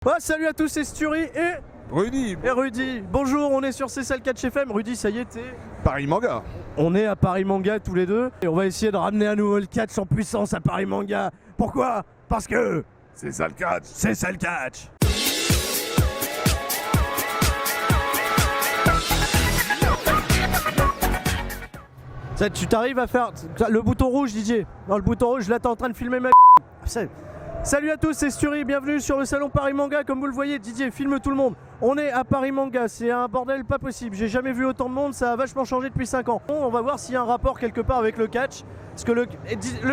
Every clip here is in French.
Ouais, salut à tous, c'est Sturi et Rudy. Bonjour, on est sur C'est ça le catch FM. Rudy, ça y est, t'es Paris Manga. On est à Paris Manga tous les deux et on va essayer de ramener à nouveau le catch en puissance à Paris Manga. Pourquoi? Parce que C'est ça le catch. c'est ça le catch. Ça, tu t'arrives à faire le bouton rouge, Didier. Non, le bouton rouge, là t'es en train de filmer ma. Salut à tous, c'est Sturi, bienvenue sur le salon Paris Manga. Comme vous le voyez, Didier filme tout le monde. On est à Paris Manga, c'est un bordel pas possible. J'ai jamais vu autant de monde, ça a vachement changé depuis 5 ans. On va voir s'il y a un rapport quelque part avec le catch. Parce que le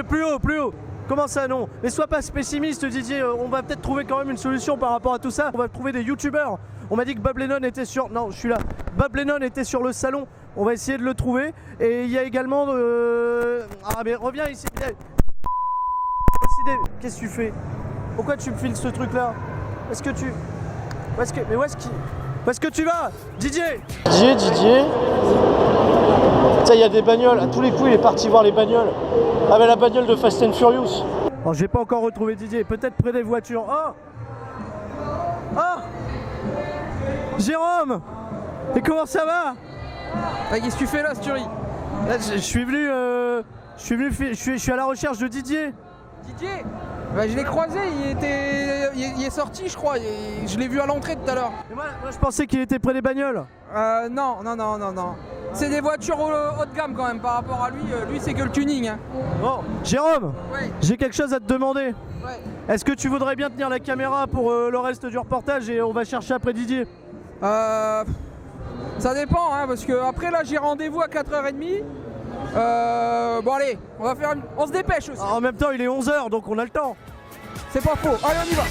plus haut. Comment ça non? Mais sois pas pessimiste, Didier, on va peut-être trouver quand même une solution par rapport à tout ça. On va trouver des youtubeurs. On m'a dit que Bob Lennon était sur... Non, je suis là. Bob Lennon était sur le salon. On va essayer de le trouver. Et il y a également... Ah mais reviens ici. Qu'est-ce que tu fais? Pourquoi tu me files ce truc là? Est-ce que tu... Où est-ce que tu vas? Didier. Ça, il y a des bagnoles. À tous les coups, il est parti voir les bagnoles. Ah, mais la bagnole de Fast and Furious. Alors, j'ai pas encore retrouvé Didier. Peut-être près des voitures. Oh, Jérôme. Et comment ça va? Ah, qu'est-ce que tu fais là, Sturi? Là, je suis à la recherche de Didier. Didier? Bah, je l'ai croisé, il est sorti, je crois. Je l'ai vu à l'entrée tout à l'heure. Moi, je pensais qu'il était près des bagnoles. Non. C'est des voitures haut de gamme quand même par rapport à lui. Lui, c'est que le tuning. Hein. Bon, Jérôme, Ouais. j'ai quelque chose à te demander. Ouais. Est-ce que tu voudrais bien tenir la caméra pour le reste du reportage et on va chercher après Didier? Ça dépend, hein, parce que après là, j'ai rendez-vous à 4h30. Bon allez, on se dépêche aussi. En même temps, il est 11h, donc on a le temps. C'est pas faux. Allez, on y va.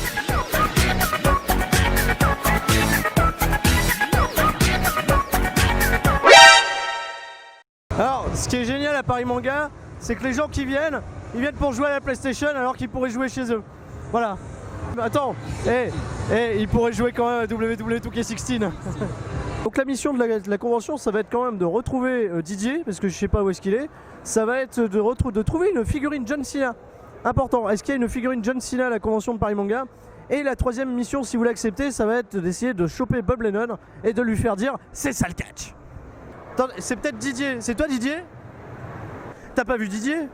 Alors, ce qui est génial à Paris Manga, c'est que les gens qui viennent, ils viennent pour jouer à la PlayStation alors qu'ils pourraient jouer chez eux. Voilà. Attends, ils pourraient jouer quand même à WWE 2K16. Donc la mission de la convention, ça va être quand même de retrouver Didier, parce que je sais pas où est-ce qu'il est. Ça va être de trouver une figurine John Cena. Important, est-ce qu'il y a une figurine John Cena à la convention de Paris Manga? Et la troisième mission, si vous l'acceptez, ça va être d'essayer de choper Bob Lennon et de lui faire dire « c'est ça le catch ». C'est peut-être Didier, c'est toi Didier? T'as pas vu Didier?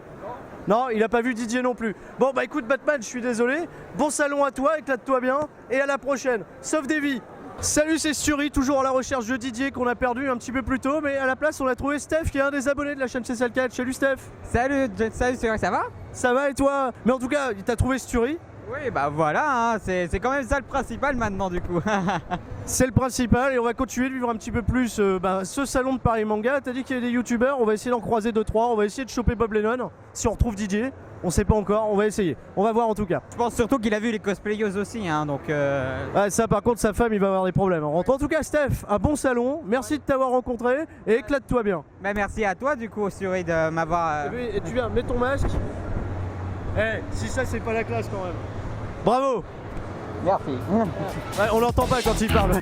Non, il a pas vu Didier non plus. Bon bah écoute Batman, je suis désolé. Bon salon à toi, éclate-toi bien et à la prochaine. Sauve des vies. Salut, c'est Sturi, toujours à la recherche de Didier qu'on a perdu un petit peu plus tôt, mais à la place on a trouvé Steph qui est un des abonnés de la chaîne C'est ça le catch. Salut Steph. Salut, ça va? Ça va et toi? Mais en tout cas, t'as trouvé Sturi? Oui, bah voilà, hein, c'est quand même ça le principal maintenant du coup. C'est le principal et on va continuer de vivre un petit peu plus ce salon de Paris Manga. T'as dit qu'il y avait des youtubeurs, on va essayer d'en croiser 2-3, on va essayer de choper Bob Lennon. Si on retrouve Didier, on sait pas encore, on va essayer. On va voir en tout cas. Je pense surtout qu'il a vu les cosplayers aussi, hein, donc... Ouais, ça par contre, sa femme, il va avoir des problèmes. En tout cas, Steph, un bon salon, merci de t'avoir rencontré et éclate-toi bien. Bah, merci à toi du coup, Sturi, de m'avoir... Et tu viens, mets ton masque. Si ça, c'est pas la classe quand même. Bravo. Merci. Ouais, on l'entend pas quand il parle.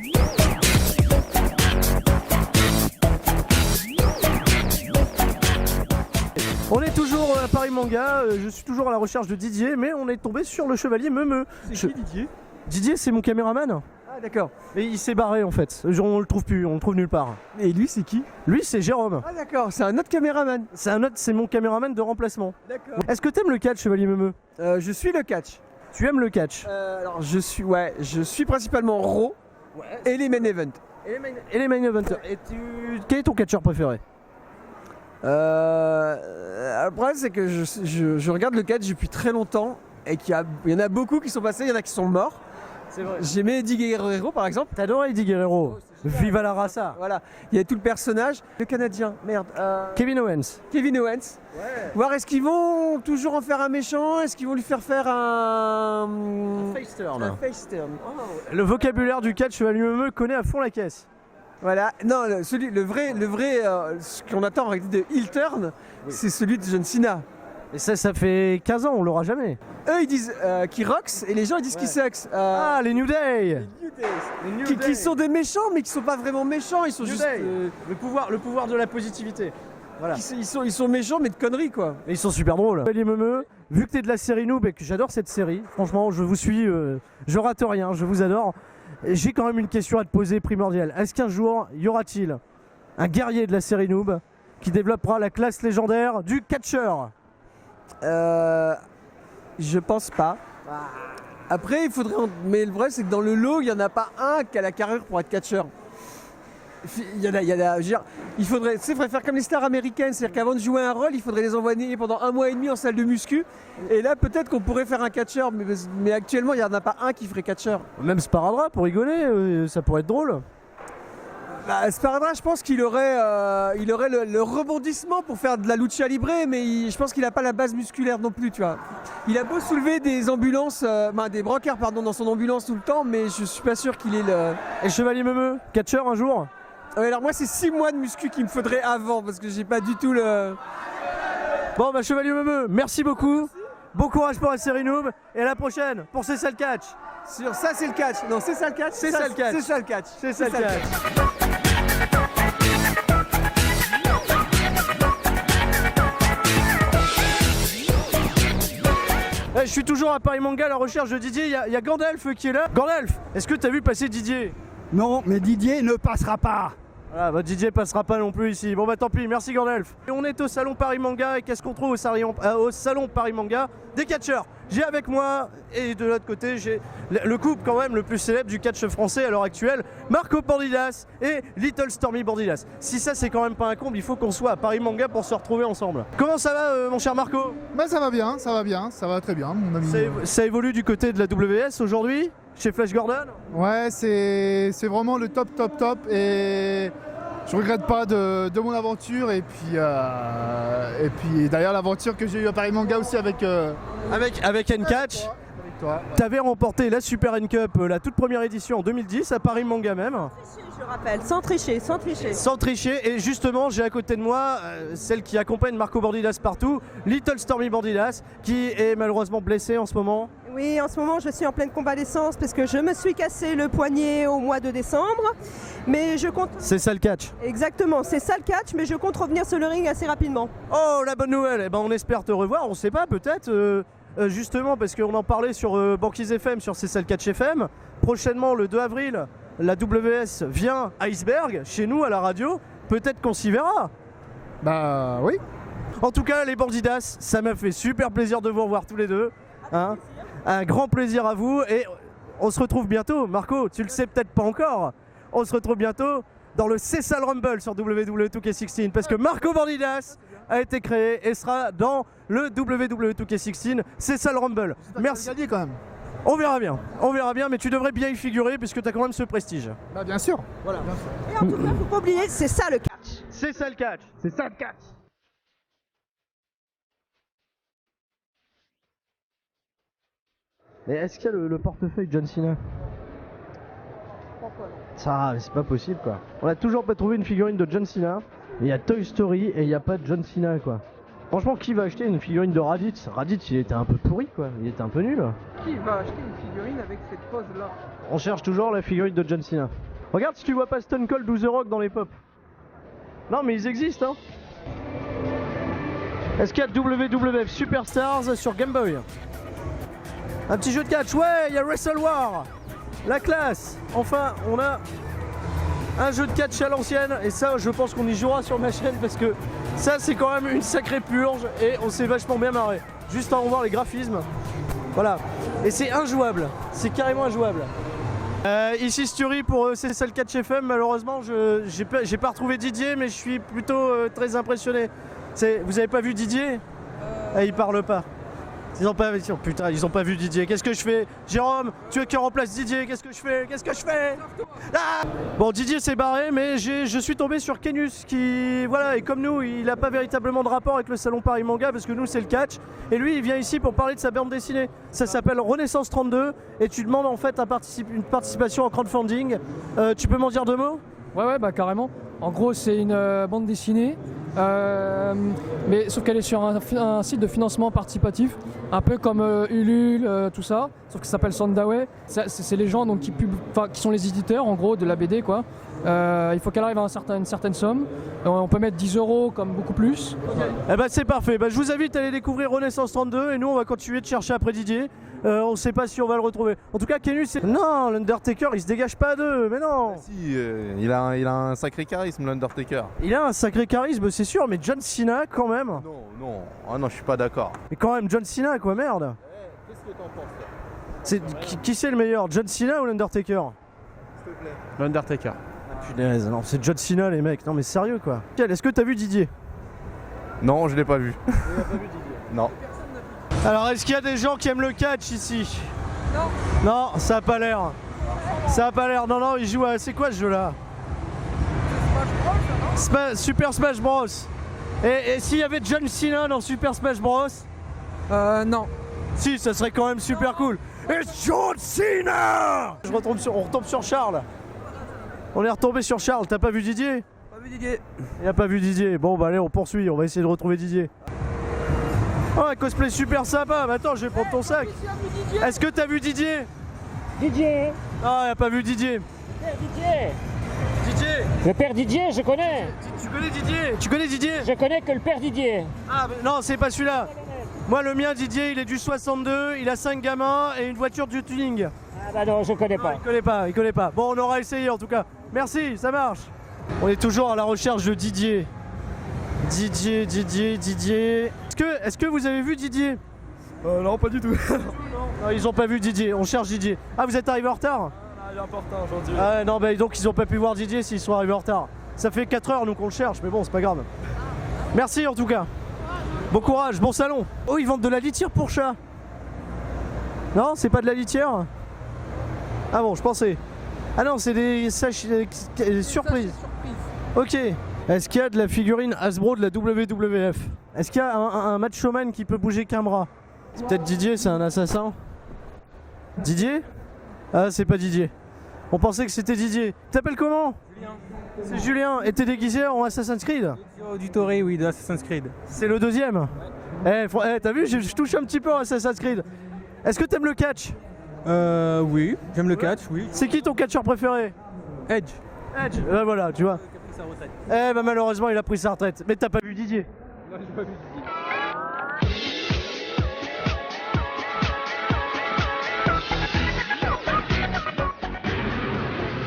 On est toujours à Paris Manga, je suis toujours à la recherche de Didier, mais on est tombé sur le chevalier Meumeu. C'est qui Didier? Didier, c'est mon caméraman. Ah d'accord. Et il s'est barré en fait, on le trouve plus, on le trouve nulle part. Et lui c'est qui? Lui, c'est Jérôme. Ah d'accord, c'est un autre caméraman. C'est mon caméraman de remplacement. D'accord. Est-ce que t'aimes le catch, chevalier Meumeu? Je suis le catch. Tu aimes le catch? Alors je suis principalement Raw et les main events. Et les main events. Quel est ton catcheur préféré? Le problème c'est que je regarde le catch depuis très longtemps et qu'il y en a beaucoup qui sont passés, il y en a qui sont morts. C'est vrai. J'aimais Eddie Guerrero par exemple. T'adores Eddie Guerrero. Viva la raça. Voilà, il y a tout le personnage. Le Canadien, merde. Kevin Owens. Kevin Owens. Ouais. Voir est-ce qu'ils vont toujours en faire un méchant? Est-ce qu'ils vont lui faire un face turn. Un face turn. Oh. Le vocabulaire du catch, chevalier Meumeu connaît à fond la caisse. Voilà, non, le vrai, ce qu'on attend en réalité de heel turn, c'est celui de John Cena. Et ça fait 15 ans, on l'aura jamais. Eux ils disent qui rocks et les gens ils disent qui sucks. Ah, les New Day. Qui sont des méchants mais qui sont pas vraiment méchants, ils sont New juste... Day. Le pouvoir de la positivité. Voilà. Ils sont méchants, mais de conneries, quoi. Et ils sont super drôles. Les meumeux, vu que t'es de la série Noob et que j'adore cette série, franchement, je vous suis, je rate rien, je vous adore. J'ai quand même une question à te poser primordiale. Est-ce qu'un jour, y aura-t-il un guerrier de la série Noob qui développera la classe légendaire du catcheur? Je pense pas. Après, il faudrait. Mais le vrai, c'est que dans le lot, il n'y en a pas un qui a la carrure pour être catcheur. Il faudrait, tu sais, faudrait faire comme les stars américaines, c'est-à-dire qu'avant de jouer un rôle, il faudrait les envoyer pendant 1 mois et demi en salle de muscu. Et là, peut-être qu'on pourrait faire un catcheur, mais actuellement, il n'y en a pas un qui ferait catcheur. Même Sparadrap, pour rigoler, ça pourrait être drôle. Bah, Sparadrap, je pense qu'il aurait, le rebondissement pour faire de la lucha libre, mais je pense qu'il n'a pas la base musculaire non plus, tu vois. Il a beau soulever des ambulances, des brancards, pardon, dans son ambulance tout le temps, mais je suis pas sûr qu'il ait le. Et Chevalier Meumeux, catcheur un jour? Alors moi, c'est 6 mois de muscu qu'il me faudrait avant, parce que j'ai pas du tout le. Bon, bah Chevalier Meumeux, merci beaucoup. Bon courage pour la série Noob et à la prochaine pour C'est ça le catch. Sur ça, c'est le catch. Non, c'est ça le catch. C'est ça le catch. C'est ça le catch. C'est ça le catch. Je suis toujours à Paris Manga à la recherche de Didier. Il y a Gandalf qui est là. Gandalf, est-ce que tu as vu passer Didier? Non, mais Didier ne passera pas. Voilà, bah Didier passera pas non plus ici. Bon bah tant pis, merci Gandalf. Et on est au salon Paris Manga et qu'est-ce qu'on trouve au salon Paris Manga? Des catcheurs. J'ai avec moi, et de l'autre côté, j'ai le couple quand même le plus célèbre du catch français à l'heure actuelle, Marco Bordidas et Little Stormy Bordidas. Si ça c'est quand même pas un comble, il faut qu'on soit à Paris Manga pour se retrouver ensemble. Comment ça va mon cher Marco? Bah ça va bien, ça va très bien mon ami. Ça évolue du côté de la WS aujourd'hui, chez Flash Gordon? Ouais, c'est vraiment le top et je regrette pas de mon aventure et puis d'ailleurs l'aventure que j'ai eue à Paris Manga aussi avec N-Catch. T'avais remporté la Super N-Cup, la toute première édition en 2010 à Paris Manga même. Je rappelle, sans tricher. Sans tricher, et justement j'ai à côté de moi celle qui accompagne Marco Bordidas partout, Little Stormy Bordidas, qui est malheureusement blessée en ce moment. Oui, en ce moment je suis en pleine convalescence parce que je me suis cassé le poignet au mois de décembre, mais je compte... C'est ça le catch. Exactement, c'est ça le catch, mais je compte revenir sur le ring assez rapidement. Oh la bonne nouvelle, eh ben, on espère te revoir, on sait pas peut-être... justement parce qu'on en parlait sur Banquise FM, sur C'est ça le catch FM. Prochainement le 2 avril, la WS vient à Iceberg, chez nous à la radio. Peut-être qu'on s'y verra. Bah oui. En tout cas les Bordidas, ça m'a fait super plaisir de vous revoir tous les deux. Hein, un grand plaisir à vous et on se retrouve bientôt. Marco, tu le sais peut-être pas encore. On se retrouve bientôt dans le Cessal Rumble sur WWE 2K16 parce que Marco Bordidas a été créé et sera dans le WWE 2K16 Cessal Rumble. Merci. Gagné quand même. On verra bien, mais tu devrais bien y figurer puisque tu as quand même ce prestige. Bah bien sûr. Voilà. Bien sûr. Et en tout cas, faut pas oublier, c'est ça le catch. C'est ça le catch. C'est ça le catch. Mais est-ce qu'il y a le portefeuille John Cena? Ça, c'est pas possible quoi. On a toujours pas trouvé une figurine de John Cena. Il y a Toy Story et il n'y a pas de John Cena quoi. Franchement, qui va acheter une figurine de Raditz? Raditz, il était un peu pourri quoi, il était un peu nul. Qui va acheter une figurine avec cette pose là? On cherche toujours la figurine de John Cena. Regarde si tu vois pas Stone Cold ou The Rock dans les pop. Non mais ils existent hein. Est-ce qu'il y a WWF Superstars sur Game Boy? Un petit jeu de catch, ouais, il y a Wrestle War. La classe. Enfin, on a un jeu de catch à l'ancienne et ça je pense qu'on y jouera sur ma chaîne parce que ça c'est quand même une sacrée purge et on s'est vachement bien marré. Juste à revoir les graphismes. Voilà. Et c'est injouable. C'est carrément injouable. Ici Sturi pour C'est ça le catch FM. Malheureusement j'ai pas retrouvé Didier mais je suis plutôt très impressionné. Vous avez pas vu Didier? Il parle pas. Ils ont pas vu, oh, putain, ils ont pas vu Didier. Qu'est-ce que je fais? Jérôme, tu veux qu'il remplace Didier? Qu'est-ce que je fais? Ah bon, Didier s'est barré, mais je suis tombé sur Kenus qui, voilà, et comme nous, il a pas véritablement de rapport avec le salon Paris Manga parce que nous c'est le catch. Et lui, il vient ici pour parler de sa bande dessinée. Ça s'appelle Renaissance 32 et tu demandes en fait une participation en crowdfunding. Tu peux m'en dire 2 mots? Ouais, bah carrément. En gros, c'est une bande dessinée Mais sauf qu'elle est sur un site de financement participatif, un peu comme Ulule, tout ça, sauf que ça s'appelle Sandaway. C'est les gens donc, qui sont les éditeurs en gros de la BD quoi. Il faut qu'elle arrive à une certaine somme. On peut mettre 10 € comme beaucoup plus. Eh ben c'est parfait, je vous invite à aller découvrir Renaissance 32 et nous on va continuer de chercher après Didier. On sait pas si on va le retrouver. En tout cas Kenus c'est... Non, l'Undertaker il se dégage pas d'eux, mais non. Si, il a un sacré charisme l'Undertaker. Il a un sacré charisme c'est sûr, mais John Cena quand même. Non, je suis pas d'accord. Mais quand même John Cena quoi, merde. Qu'est-ce que t'en penses là? Qui c'est le meilleur, John Cena ou l'Undertaker? S'il te plaît. L'Undertaker. Punaise, non c'est John Cena les mecs, non mais sérieux quoi. Est-ce que t'as vu Didier? Non, je l'ai pas vu. Tu l'as pas vu Didier? Non. Alors est-ce qu'il y a des gens qui aiment le catch ici? Non, ça a pas l'air. Ça a pas l'air. Non, il joue à... C'est quoi ce jeu là? Super Smash Bros. Et s'il y avait John Cena dans Super Smash Bros? Non. Si, ça serait quand même super cool. Et John Cena! On retombe sur Charles. On est retombé sur Charles. T'as pas vu Didier? Pas vu Didier. Il a pas vu Didier. Bon bah allez, on poursuit. On va essayer de retrouver Didier. Oh, un cosplay super sympa. Mais attends, je vais prendre ton sac. Est-ce que t'as vu Didier? Didier. Ah, il a pas vu Didier. Didier. Didier. Le père Didier, je connais. Tu connais Didier? Tu connais Didier? Je connais que le père Didier. Ah mais non, c'est pas celui-là. Moi le mien Didier, il est du 62, il a 5 gamins et une voiture du tuning. Ah bah non, je connais pas. Il connaît pas. Bon, on aura essayé en tout cas. Merci, ça marche. On est toujours à la recherche de Didier. Didier. Est-ce que vous avez vu Didier? Non, pas du tout. Non, ils ont pas vu Didier, on cherche Didier. Ah, vous êtes arrivé en retard? Il est important aujourd'hui. Ah non, bah donc ils ont pas pu voir Didier s'ils sont arrivés en retard. Ça fait 4 heures nous qu'on le cherche, mais bon, c'est pas grave. Merci en tout cas. Bon courage, bon salon. Oh, ils vendent de la litière pour chat. Non, c'est pas de la litière? Ah bon, je pensais. Ah non, c'est des surprises. Ok. Est-ce qu'il y a de la figurine Hasbro de la WWF? Est-ce qu'il y a un macho-man qui peut bouger qu'un bras? C'est peut-être Didier, c'est un assassin. Didier? Ah, c'est pas Didier. On pensait que c'était Didier. T'appelles comment? Julien. C'est Julien. Et t'es déguisé en Assassin's Creed? Auditory, oui, de Assassin's Creed. C'est le deuxième. T'as vu, je touche un petit peu à Assassin's Creed. Est-ce que t'aimes le catch? Oui, j'aime le catch, oui. C'est qui ton catcheur préféré? Edge. Edge. Voilà, tu vois. Malheureusement, il a pris sa retraite. Mais t'as pas vu Didier? Non, j'ai pas vu Didier.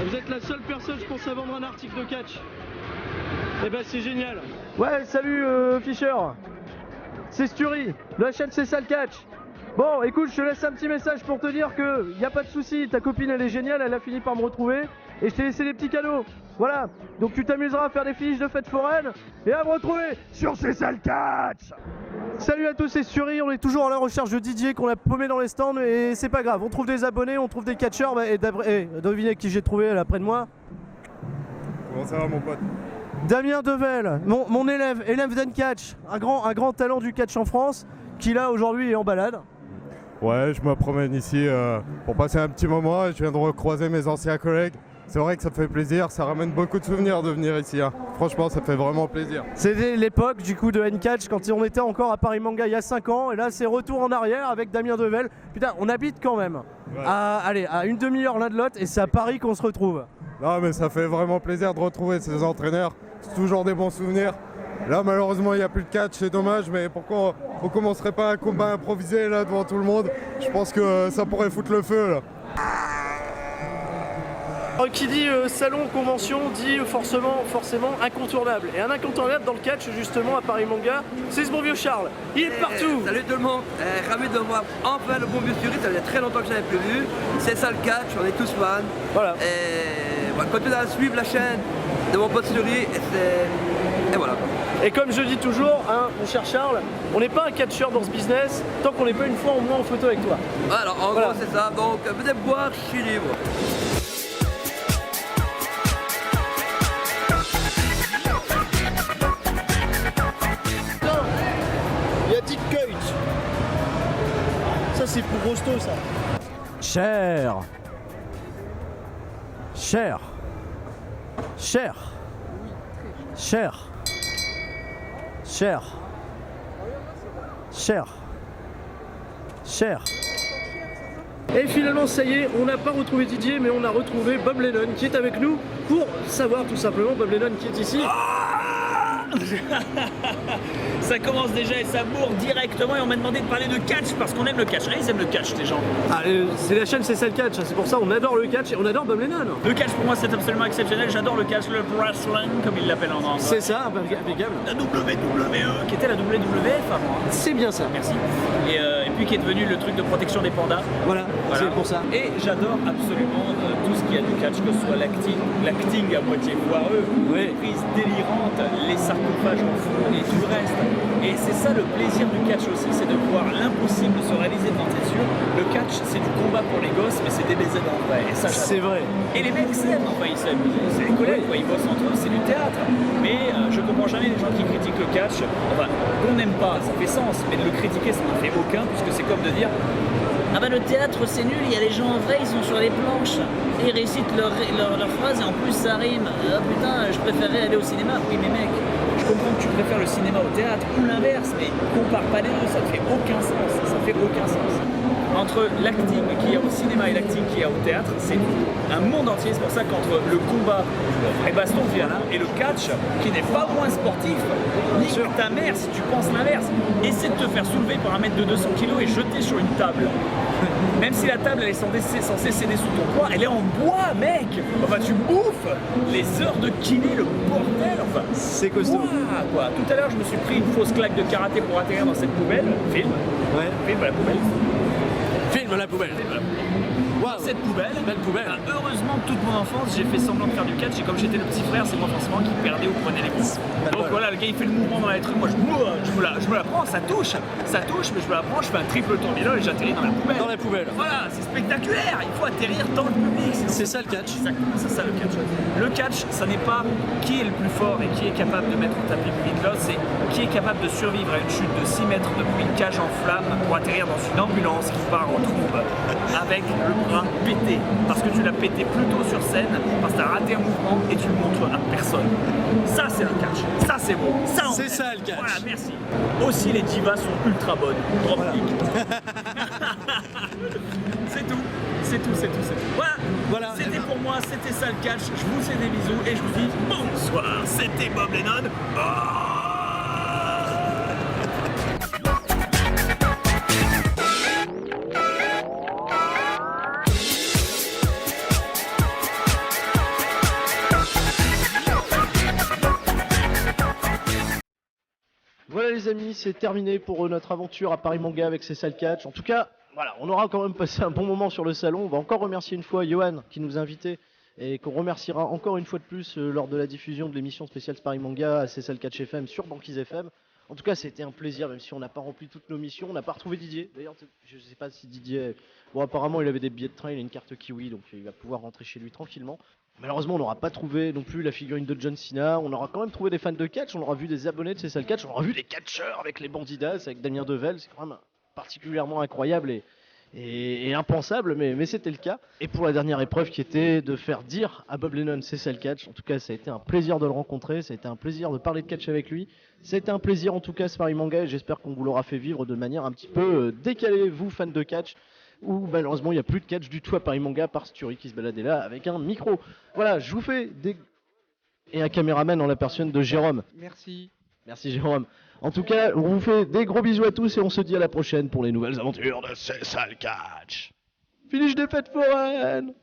Vous êtes la seule personne, je pense, à vendre un article de catch. Eh ben c'est génial. Ouais, salut Fischer. C'est Sturi, de la chaîne C'est ça le catch. Bon, écoute, je te laisse un petit message pour te dire que y a pas de souci, ta copine elle est géniale, elle a fini par me retrouver et je t'ai laissé des petits cadeaux. Voilà, donc tu t'amuseras à faire des fiches de fête foraine et à me retrouver sur C'est ça le catch. Salut à tous, c'est Sturi, on est toujours à la recherche de Didier qu'on a paumé dans les stands et c'est pas grave, on trouve des abonnés, on trouve des catcheurs et devinez qui j'ai trouvé là près de moi. Comment ça va mon pote? Damien Devel, mon élève d'Encatch, un grand talent du catch en France, qui là aujourd'hui est en balade. Ouais, je me promène ici pour passer un petit moment. Je viens de recroiser mes anciens collègues. C'est vrai que ça me fait plaisir, ça ramène beaucoup de souvenirs de venir ici. Hein. Franchement, ça fait vraiment plaisir. C'était l'époque du coup de N-Catch quand on était encore à Paris Manga il y a 5 ans. Et là, c'est retour en arrière avec Damien Devel. Putain, on habite quand même à une demi-heure l'un de l'autre et c'est à Paris qu'on se retrouve. Non, mais ça fait vraiment plaisir de retrouver ces entraîneurs. C'est toujours des bons souvenirs. Là, malheureusement, il n'y a plus de catch, c'est dommage. Mais pourquoi on commencerait pas un combat improvisé là devant tout le monde? Je pense que ça pourrait foutre le feu là. Qui dit salon, convention, dit forcément incontournable. Et un incontournable dans le catch, justement, à Paris Manga, c'est ce bon vieux Charles. Il est partout. Salut tout le monde, ravi de voir enfin le bon vieux Sturi, ça faisait très longtemps que je n'avais plus vu. C'est ça le catch, on est tous fans. Voilà. Et voilà, continuez à suivre la chaîne de mon pote Sturi et voilà. Et comme je dis toujours, hein, mon cher Charles, on n'est pas un catcheur dans ce business tant qu'on n'est pas une fois au moins en photo avec toi. Alors en gros c'est ça, donc venez me voir, je suis libre. Il y a Dick Coit. Ça c'est pour Rosto ça. Cher. Cher. Et finalement, ça y est, on n'a pas retrouvé Didier, mais on a retrouvé Bob Lennon qui est avec nous pour savoir tout simplement, Bob Lennon qui est ici. Ça commence déjà et ça bourre directement et on m'a demandé de parler de catch parce qu'on aime le catch. Ils aiment le catch, ces gens. Ah, c'est la chaîne, c'est ça le catch, c'est pour ça on adore le catch et on adore Bob Lennon. Le catch pour moi c'est absolument exceptionnel, j'adore le catch, le wrestling comme ils l'appellent en anglais. C'est ça, impeccable. La WWE qui était la WWF avant. Hein. C'est bien ça. Merci. Et puis qui est devenu le truc de protection des pandas. Voilà. c'est pour ça. Et j'adore absolument tout ce qu'il y a du catch, que ce soit l'acting à moitié foireux, les prises délirantes, les sarcophages en fond et tout le reste. Et c'est ça le plaisir du catch aussi, c'est de voir l'impossible se réaliser devant tes yeux. Le catch, c'est du combat pour les gosses, mais c'est des baisers en vrai. Et ça, c'est vrai. Et les mecs s'aiment, enfin ils s'aiment, c'est les collègues, quoi, ils bossent entre eux, c'est du théâtre. Mais je comprends jamais les gens qui critiquent le catch. Enfin, qu'on n'aime pas, ça fait sens, mais de le critiquer, ça n'en fait aucun, puisque c'est comme de dire ah bah le théâtre c'est nul, il y a les gens en vrai, ils sont sur les planches, et ils récitent leurs phrases et en plus ça rime. Ah putain, je préférerais aller au cinéma. Oui mais mec, je comprends que tu préfères le cinéma au théâtre ou l'inverse, mais compare pas les deux, ça ne fait aucun sens, ça fait aucun sens. Entre l'acting qu'il y a au cinéma et l'acting qu'il y a au théâtre, c'est un monde entier. C'est pour ça qu'entre le combat, les bastons finalement, et le catch, qui n'est pas moins sportif, nique ta mère si tu penses l'inverse. Essaie de te faire soulever par un mec de 200 kg et jeter sur une table. Même si la table elle est censée céder sous ton poids, elle est en bois, mec. Enfin, tu bouffes les heures de kiné, le bordel. Enfin, c'est costaud. Quoi. Tout à l'heure, je me suis pris une fausse claque de karaté pour atterrir dans cette poubelle. Film à la poubelle. Film à la poubelle. Wow. Cette poubelle, belle poubelle. Heureusement, toute mon enfance, j'ai fait semblant de faire du catch et comme j'étais le petit frère, c'est moi forcément qui perdais ou prenais les coups. Donc voilà, le gars il fait le mouvement dans les trucs, moi je me la prends, ça touche, mais je me la prends, je fais un triple tourbillon et j'atterris dans la poubelle. Dans la poubelle. Voilà, c'est spectaculaire, il faut atterrir dans le public. C'est ça le catch. Exactement, c'est ça le catch. Le catch, ça n'est pas qui est le plus fort et qui est capable de mettre au tapis public là, c'est qui est capable de survivre à une chute de 6 mètres depuis une cage en flamme pour atterrir dans une ambulance qui part en troupe avec le bras pété. Parce que tu l'as pété plus tôt sur scène, parce que tu as raté un mouvement et tu le montres à personne. Ça c'est un catch, ça c'est beau. C'est ça le catch. Voilà, merci. Aussi les divas sont ultra bonnes. Drop kick. C'est tout. Voilà. C'était pour moi, c'était ça le catch. Je vous fais des bisous et je vous dis bonsoir. C'était Bob Lennon. Voilà les amis, c'est terminé pour notre aventure à Paris Manga avec ces salles catch. En tout cas, voilà, on aura quand même passé un bon moment sur le salon. On va encore remercier une fois Johan qui nous a invités et qu'on remerciera encore une fois de plus lors de la diffusion de l'émission spéciale Paris Manga à ces salles catch FM sur Banquise FM. En tout cas, c'était un plaisir, même si on n'a pas rempli toutes nos missions. On n'a pas retrouvé Didier. D'ailleurs, je ne sais pas si Didier... Bon, apparemment, il avait des billets de train, il a une carte Kiwi, donc il va pouvoir rentrer chez lui tranquillement. Malheureusement, on n'aura pas trouvé non plus la figurine de John Cena. On aura quand même trouvé des fans de catch. On aura vu des abonnés de ces salles catch. On aura vu des catcheurs avec les Bandidas, avec Damien Devel. C'est quand même particulièrement incroyable et impensable, mais c'était le cas. Et pour la dernière épreuve qui était de faire dire à Bob Lennon c'est ça le catch. En tout cas, ça a été un plaisir de le rencontrer, ça a été un plaisir de parler de catch avec lui. Ça a été un plaisir en tout cas ce Paris Manga et j'espère qu'on vous l'aura fait vivre de manière un petit peu décalée, vous fans de catch. Où malheureusement il n'y a plus de catch du tout à Paris Manga par Sturi qui se baladait là avec un micro. Voilà, je vous fais des... Et un caméraman en la personne de Jérôme. Merci. Merci Jérôme. En tout cas, on vous fait des gros bisous à tous et on se dit à la prochaine pour les nouvelles aventures de C'est ça le catch. Finish des fêtes foraines.